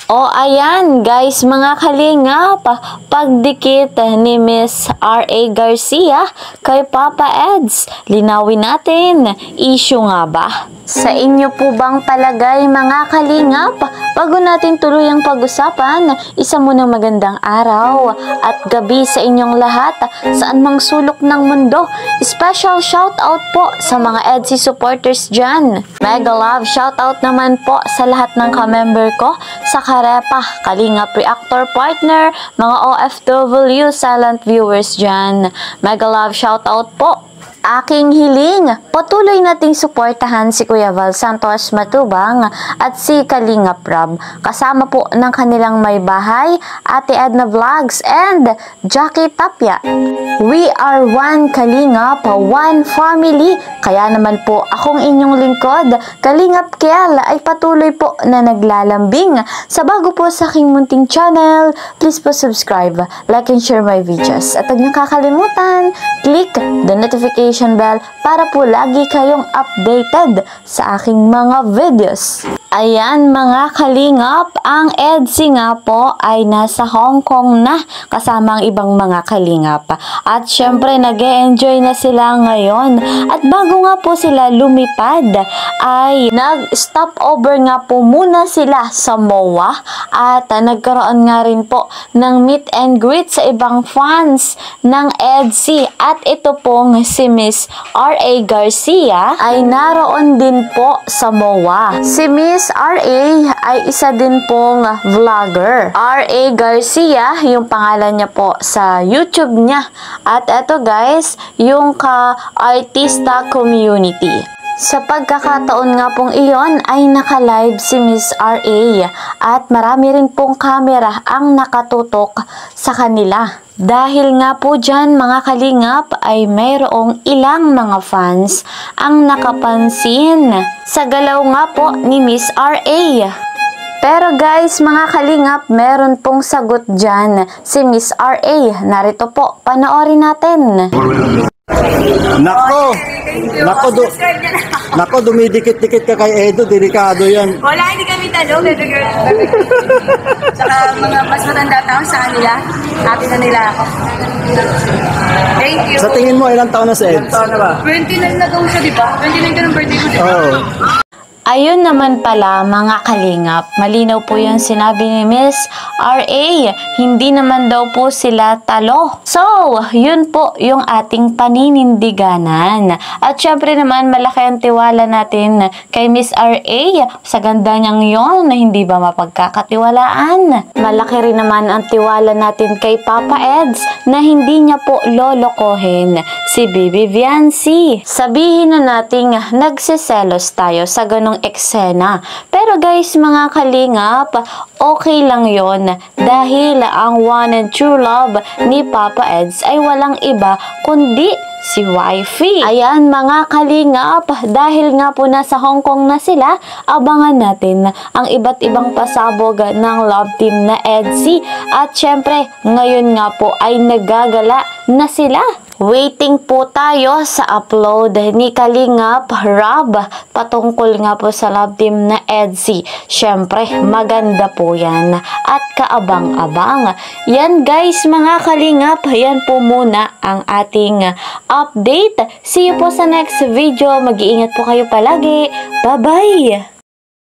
O ayan guys, mga kalingap, pagdikit ni Miss R.A. Garcia kay Papa Eds, linawin natin, issue nga ba? Sa inyo po bang palagay mga kalingap, bago natin tuluyang pag-usapan, isa munang magandang araw at gabi sa inyong lahat, saan mang sulok ng mundo. Special shoutout po sa mga EDSI supporters dyan. Mega love shoutout naman po sa lahat ng ka-member ko sa Karepa, Kalingap Reactor Partner, mga OFW silent viewers dyan. Mega love shoutout po. Aking hiling, patuloy nating suportahan si Kuya Val Santos Matubang at si Kalingap Rob. Kasama po ng kanilang may bahay, Ate Edna Vlogs and Jackie Tapia. We are one Kalingap, one family. Kaya naman po akong inyong lingkod, Kalingap Kiel, ay patuloy po na naglalambing. Sa bago po sa aking munting channel, please po subscribe, like and share my videos. At huwag niyong kakalimutan, click the notification bell para po lagi kayong updated sa aking mga videos. Ayan mga kalingap, ang EDSI nga po ay nasa Hong Kong na kasama ang ibang mga kalingap. At syempre nag-e-enjoy na sila ngayon. At bago nga po sila lumipad ay nag-stop over nga po muna sila sa MOA at nagkaroon nga rin po ng meet and greet sa ibang fans ng EDSI. At ito pong si Miss R.A. Garcia ay naroon din po sa MOA. Si Miss R.A. ay isa din pong vlogger. R.A. Garcia, yung pangalan niya po sa YouTube niya. At eto guys, yung ka-artista community. Sa pagkakataon nga pong iyon ay naka-live si Miss R.A. at marami rin pong camera ang nakatutok sa kanila. Dahil nga po dyan mga kalingap ay mayroong ilang mga fans ang nakapansin sa galaw nga po ni Miss R.A. Pero guys, mga kalingap, meron pong sagot dyan si Miss R.A. Narito po, panoorin natin. Nako, dumidikit-dikit ka kay Edo, delikado yan. Wala, hindi kami tanong, baby girl. Saka mga mas matanda tao sa kanila, happy na nila ako. Thank you. Sa tingin mo, ilang taon na si Ed? 29 na daw siya, di ba? 29 ka ng birthday ko, di ba? Oo. Ayun naman pala mga kalingap, malinaw po yung sinabi ni Miss R.A. Hindi naman daw po sila talo. So, yun po yung ating paninindiganan. At syempre naman, malaki ang tiwala natin kay Miss R.A. Sa ganda niyang yon na hindi ba mapagkakatiwalaan. Malaki rin naman ang tiwala natin kay Papa Eds na hindi niya po lolokohin si Bibi Viancy. Sabihin na nating nagsiselos tayo sa ganong eksena. Pero guys, mga kalingap, okay lang yon dahil ang one and true love ni Papa Eds ay walang iba kundi si Wifey. Ayan mga kalingap, dahil nga po nasa Hong Kong na sila, abangan natin ang iba't ibang pasabog ng love team na EDSI. At syempre, ngayon nga po ay nagagala na sila. Waiting po tayo sa upload ni Kalingap Rob patungkol nga po sa love team na EDSI. Syempre, maganda po yan at kaabang-abang. Yan guys mga kalingap, yan po muna ang ating update. See you po sa next video. Mag-iingat po kayo palagi. Bye-bye!